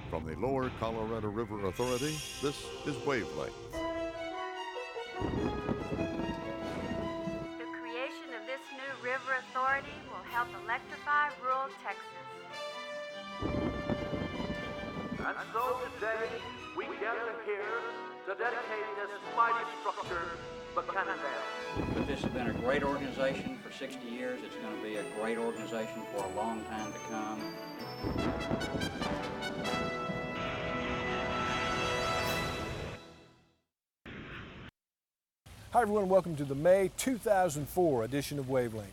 From the Lower Colorado River Authority, this is Wavelength. The creation of this new river authority will help electrify rural Texas. And so today, we gather here to dedicate this mighty structure, the Cannon. This has been a great organization for 60 years. It's going to be a great organization for a long time to come. Hi everyone, welcome to the May 2004 edition of Wavelength.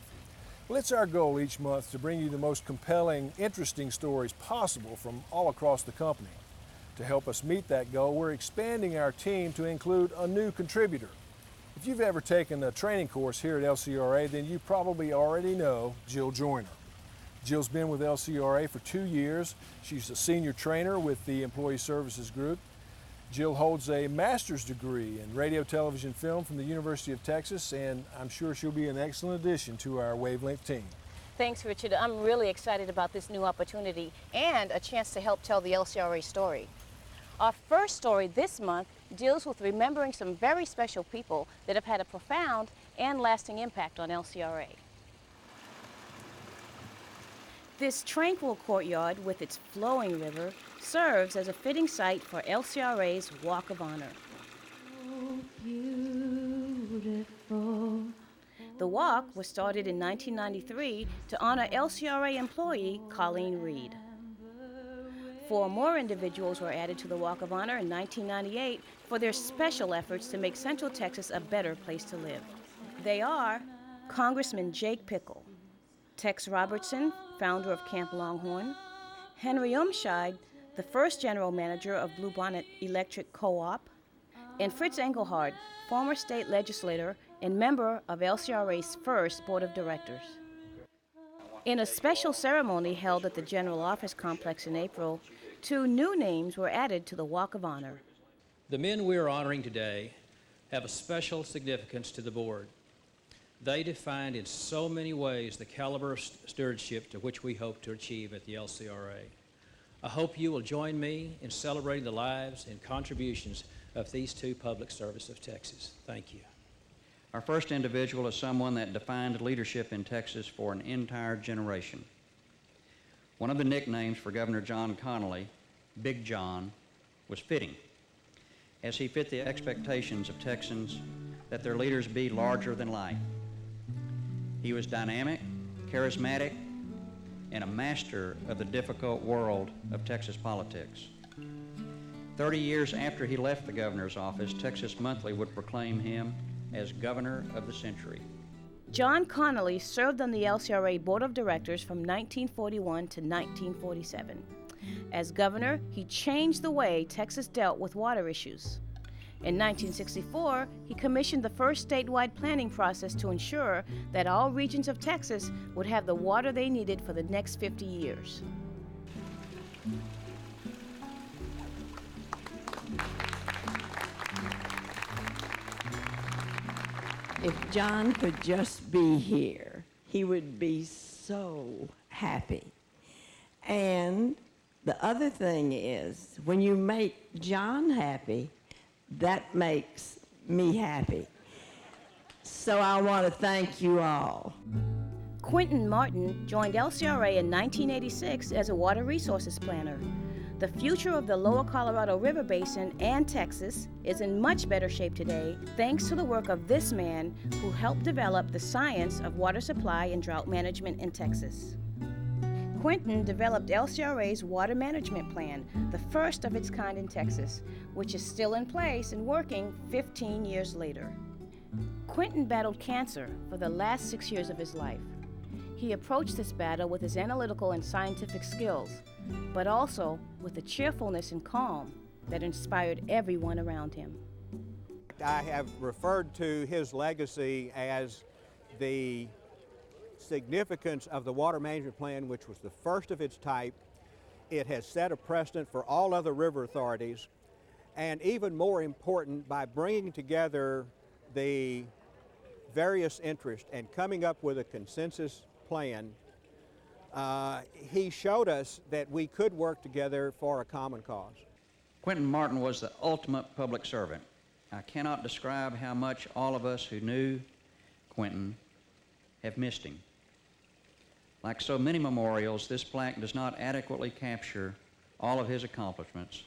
Well, it's our goal each month to bring you the most compelling, interesting stories possible from all across the company. To help us meet that goal, we're expanding our team to include a new contributor. If you've ever taken a training course here at LCRA, then you probably already know Jill Joyner. Jill's been with LCRA for 2 years. She's a senior trainer with the Employee Services Group. Jill holds a master's degree in radio, television, film from the University of Texas, and I'm sure she'll be an excellent addition to our Wavelength team. Thanks, Richard. I'm really excited about this new opportunity and a chance to help tell the LCRA story. Our first story this month deals with remembering some very special people that have had a profound and lasting impact on LCRA. This tranquil courtyard with its flowing river serves as a fitting site for LCRA's Walk of Honor. Oh, beautiful. The walk was started in 1993 to honor LCRA employee Colleen Reed. 4 more individuals were added to the Walk of Honor in 1998 for their special efforts to make Central Texas a better place to live. They are Congressman Jake Pickle, Tex Robertson, founder of Camp Longhorn, Henry Umscheid, the first general manager of Bluebonnet Electric Co-op, and Fritz Engelhard, former state legislator and member of LCRA's first board of directors. In a special ceremony held at the General Office Complex in April, 2 new names were added to the Walk of Honor. The men we are honoring today have a special significance to the board. They defined in so many ways the caliber of stewardship to which we hope to achieve at the LCRA. I hope you will join me in celebrating the lives and contributions of these 2 public servants of Texas. Thank you. Our first individual is someone that defined leadership in Texas for an entire generation. One of the nicknames for Governor John Connally, Big John, was fitting, as he fit the expectations of Texans that their leaders be larger than life. He was dynamic, charismatic, and a master of the difficult world of Texas politics. 30 years after he left the governor's office, Texas Monthly would proclaim him as Governor of the Century. John Connally served on the LCRA Board of Directors from 1941 to 1947. As governor, he changed the way Texas dealt with water issues. In 1964, he commissioned the first statewide planning process to ensure that all regions of Texas would have the water they needed for the next 50 years. If John could just be here, he would be so happy. And the other thing is, when you make John happy, that makes me happy. So I want to thank you all. Quentin Martin joined LCRA in 1986 as a water resources planner. The future of the Lower Colorado River Basin and Texas is in much better shape today thanks to the work of this man who helped develop the science of water supply and drought management in Texas. Quentin developed LCRA's Water Management Plan, the first of its kind in Texas, which is still in place and working 15 years later. Quentin battled cancer for the last 6 years of his life. He approached this battle with his analytical and scientific skills, but also with the cheerfulness and calm that inspired everyone around him. I have referred to his legacy as the significance of the Water Management Plan, which was the first of its type. It has set a precedent for all other river authorities, and even more important, by bringing together the various interests and coming up with a consensus plan, he showed us that we could work together for a common cause. Quentin Martin was the ultimate public servant. I cannot describe how much all of us who knew Quentin have missed him. Like so many memorials, this plaque does not adequately capture all of his accomplishments,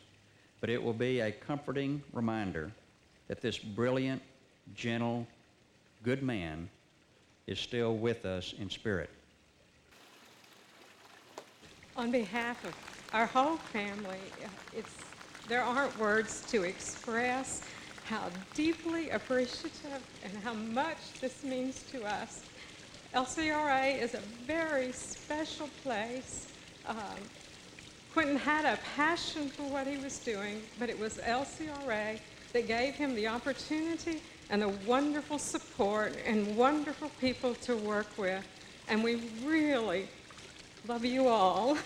but it will be a comforting reminder that this brilliant, gentle, good man is still with us in spirit. On behalf of our whole family, there aren't words to express how deeply appreciative and how much this means to us. LCRA is a very special place. Quentin had a passion for what he was doing, but it was LCRA that gave him the opportunity and the wonderful support and wonderful people to work with. And we really love you all.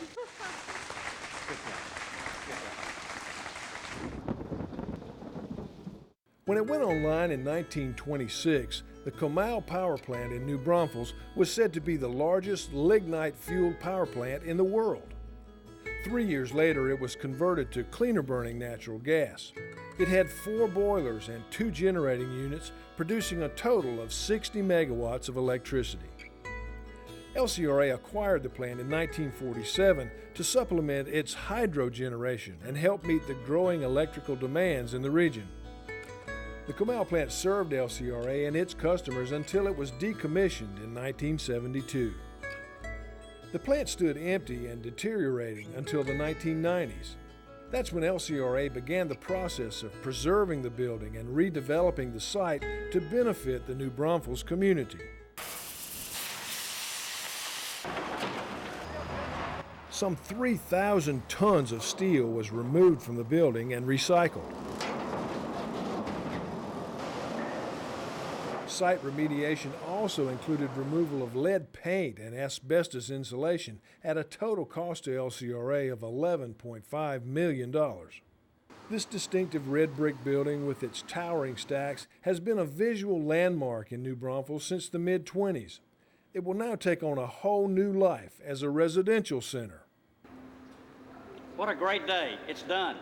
When it went online in 1926, the Comal power plant in New Braunfels was said to be the largest lignite-fueled power plant in the world. 3 years later, it was converted to cleaner-burning natural gas. It had 4 boilers and 2 generating units, producing a total of 60 megawatts of electricity. LCRA acquired the plant in 1947 to supplement its hydro generation and help meet the growing electrical demands in the region. The Comal plant served LCRA and its customers until it was decommissioned in 1972. The plant stood empty and deteriorating until the 1990s. That's when LCRA began the process of preserving the building and redeveloping the site to benefit the New Braunfels community. Some 3,000 tons of steel was removed from the building and recycled. Site remediation also included removal of lead paint and asbestos insulation at a total cost to LCRA of $11.5 million. This distinctive red brick building with its towering stacks has been a visual landmark in New Braunfels since the mid-20s. It will now take on a whole new life as a residential center. What a great day. It's done.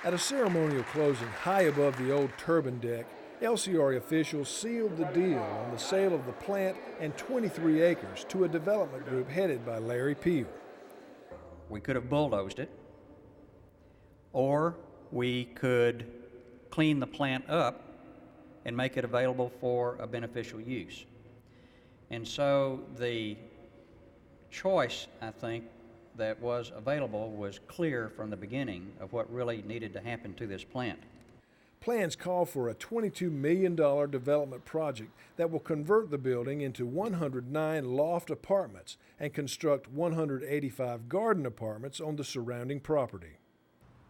At a ceremonial closing high above the old turbine deck, LCRA officials sealed the deal on the sale of the plant and 23 acres to a development group headed by Larry Peel. We could have bulldozed it, or we could clean the plant up and make it available for a beneficial use. And so the choice, I think, that was available was clear from the beginning of what really needed to happen to this plant. Plans call for a $22 million development project that will convert the building into 109 loft apartments and construct 185 garden apartments on the surrounding property.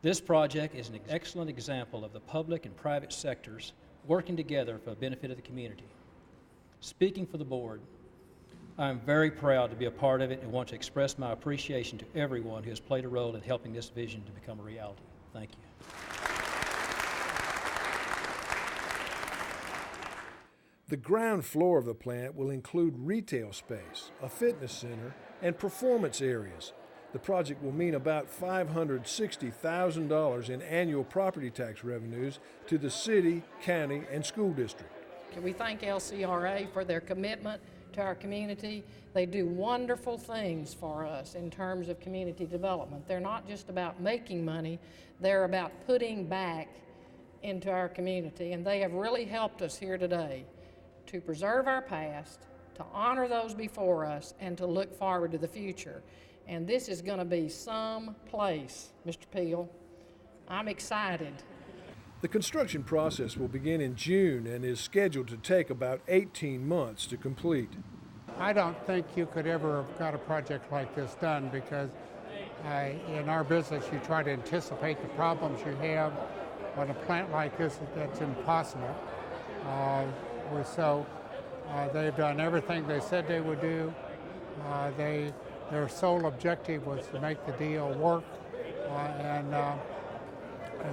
This project is an excellent example of the public and private sectors working together for the benefit of the community. Speaking for the board, I am very proud to be a part of it and want to express my appreciation to everyone who has played a role in helping this vision to become a reality. Thank you. The ground floor of the plant will include retail space, a fitness center, and performance areas. The project will mean about $560,000 in annual property tax revenues to the city, county, and school district. We thank LCRA for their commitment to our community. They do wonderful things for us in terms of community development. They're not just about making money, they're about putting back into our community, and they have really helped us here today to preserve our past, to honor those before us, and to look forward to the future. And this is going to be some place, Mr. Peel. I'm excited. The construction process will begin in June and is scheduled to take about 18 months to complete. I don't think you could ever have got a project like this done because in our business you try to anticipate the problems you have. On a plant like this, that's impossible. They've done everything they said they would do. Their sole objective was to make the deal work, and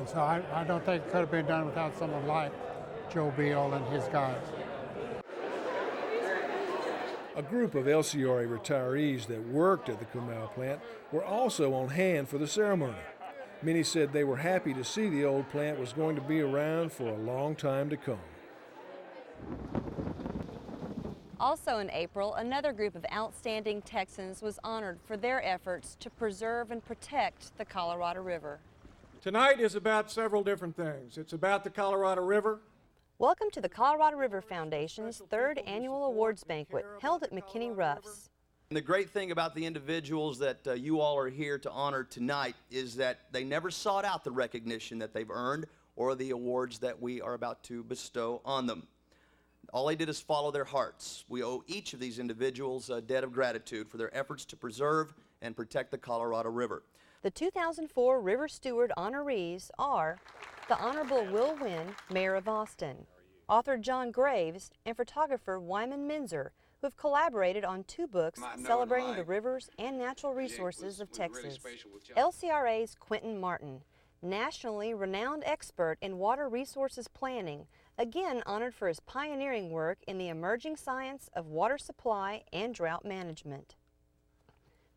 so I don't think it could have been done without someone like Joe Beal and his guys. A group of LCRA retirees that worked at the Comal plant were also on hand for the ceremony. Many said they were happy to see the old plant was going to be around for a long time to come. Also in April, another group of outstanding Texans was honored for their efforts to preserve and protect the Colorado River. Tonight is about several different things. It's about the Colorado River. Welcome to the Colorado River Foundation's third annual awards banquet held at McKinney Ruffs. And the great thing about the individuals that you all are here to honor tonight is that they never sought out the recognition that they've earned or the awards that we are about to bestow on them. All they did is follow their hearts. We owe each of these individuals a debt of gratitude for their efforts to preserve and protect the Colorado River. The 2004 River Steward honorees are the Honorable Will Wynn, Mayor of Austin, author John Graves, and photographer Wyman Minzer, who have collaborated on 2 books celebrating the rivers and natural resources of Texas. LCRA's Quentin Martin, nationally renowned expert in water resources planning, again honored for his pioneering work in the emerging science of water supply and drought management.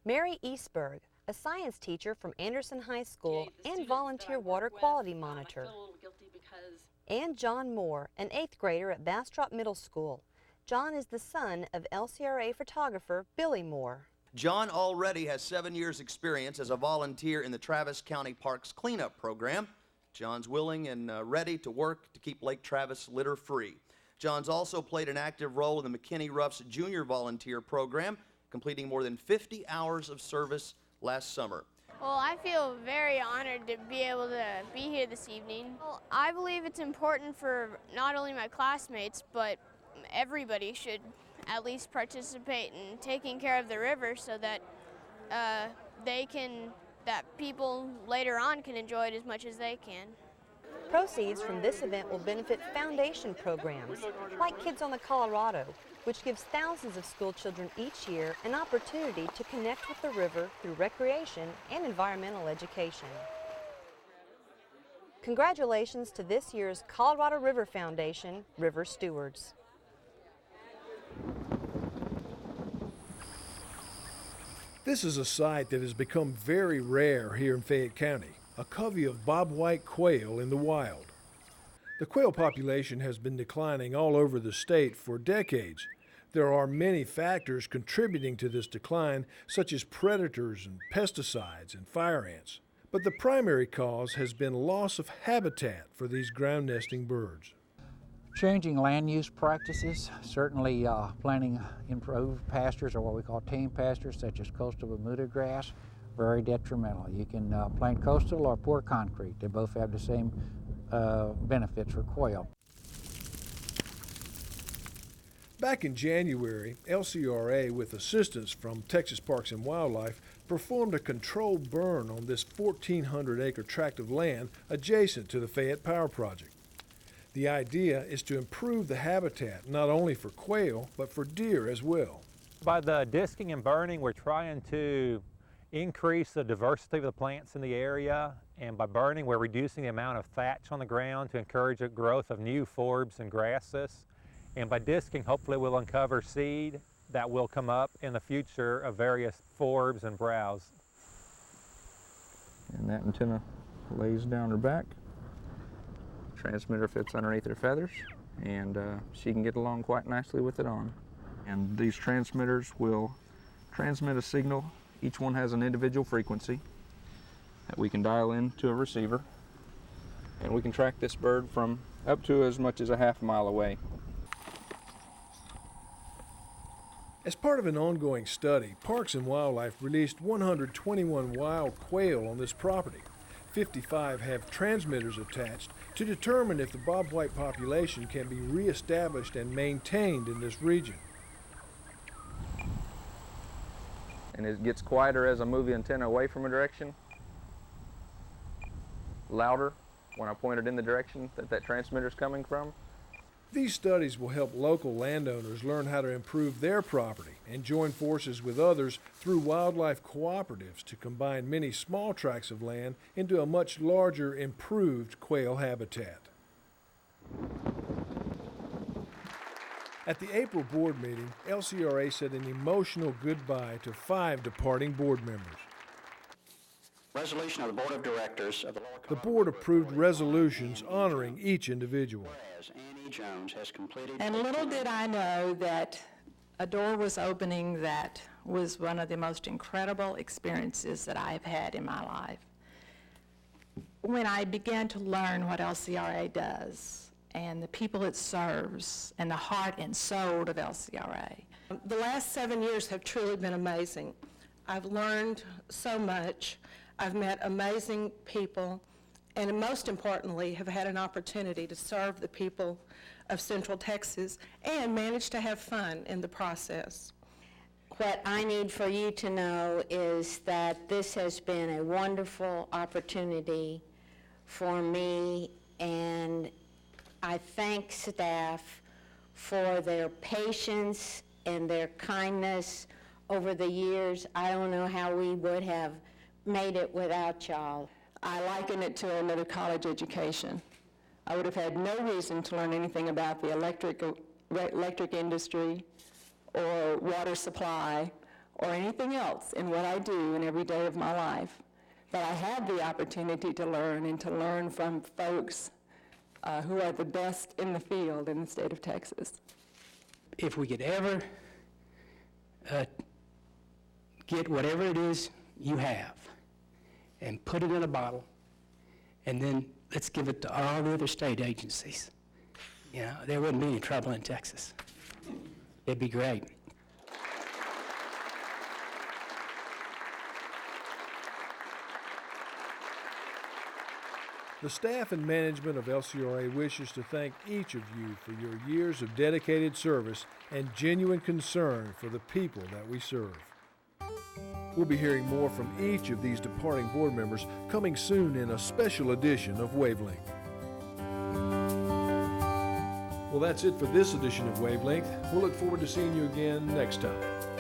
Mary Eastberg, a science teacher from Anderson High School and volunteer water quality monitor. And John Moore, an 8th grader at Bastrop Middle School. John is the son of LCRA photographer Billy Moore. John already has 7 years' experience as a volunteer in the Travis County Parks Cleanup Program. John's willing and ready to work to keep Lake Travis litter-free. John's also played an active role in the McKinney Ruffs Junior Volunteer Program, completing more than 50 hours of service last summer. Well, I feel very honored to be able to be here this evening. Well, I believe it's important for not only my classmates, but everybody should at least participate in taking care of the river so that that people later on can enjoy it as much as they can. Proceeds from this event will benefit foundation programs like Kids on the Colorado, which gives thousands of school children each year an opportunity to connect with the river through recreation and environmental education. Congratulations to this year's Colorado River Foundation River Stewards. This is a sight that has become very rare here in Fayette County, a covey of bobwhite quail in the wild. The quail population has been declining all over the state for decades. There are many factors contributing to this decline, such as predators and pesticides and fire ants. But the primary cause has been loss of habitat for these ground nesting birds. Changing land use practices, certainly planting improved pastures or what we call tame pastures such as coastal Bermuda grass, very detrimental. You can plant coastal or poor concrete. They both have the same benefits for quail. Back in January, LCRA, with assistance from Texas Parks and Wildlife, performed a controlled burn on this 1,400-acre tract of land adjacent to the Fayette Power Project. The idea is to improve the habitat not only for quail, but for deer as well. By the disking and burning, we're trying to increase the diversity of the plants in the area, and by burning, we're reducing the amount of thatch on the ground to encourage the growth of new forbs and grasses. And by disking, hopefully we'll uncover seed that will come up in the future of various forbs and browse. And that antenna lays down her back. Transmitter fits underneath her feathers, and she can get along quite nicely with it on. And these transmitters will transmit a signal. Each one has an individual frequency that we can dial into a receiver, and we can track this bird from up to as much as a half mile away. As part of an ongoing study, Parks and Wildlife released 121 wild quail on this property. 55 have transmitters attached to determine if the bobwhite population can be reestablished and maintained in this region. And it gets quieter as I move the antenna away from a direction, louder when I point it in the direction that that transmitter is coming from. These studies will help local landowners learn how to improve their property and join forces with others through wildlife cooperatives to combine many small tracts of land into a much larger, improved quail habitat. At the April board meeting, LCRA said an emotional goodbye to 5 departing board members. Resolution of the Board of Directors of the Lower The board approved resolutions honoring each individual. Whereas Annie Jones has completed... And little did I know that a door was opening that was one of the most incredible experiences that I've had in my life. When I began to learn what LCRA does and the people it serves and the heart and soul of LCRA. The last 7 years have truly been amazing. I've learned so much. I've met amazing people, and most importantly, have had an opportunity to serve the people of Central Texas and manage to have fun in the process. What I need for you to know is that this has been a wonderful opportunity for me, and I thank staff for their patience and their kindness over the years. I don't know how we would have made it without y'all. I liken it to another college education. I would have had no reason to learn anything about the electric industry or water supply or anything else in what I do in every day of my life. But I had the opportunity to learn and to learn from folks who are the best in the field in the state of Texas. If we could ever get whatever it is you have and put it in a bottle, and then let's give it to all the other state agencies. You know, there wouldn't be any trouble in Texas. It'd be great. The staff and management of LCRA wishes to thank each of you for your years of dedicated service and genuine concern for the people that we serve. We'll be hearing more from each of these departing board members coming soon in a special edition of Wavelength. Well, that's it for this edition of Wavelength. We'll look forward to seeing you again next time.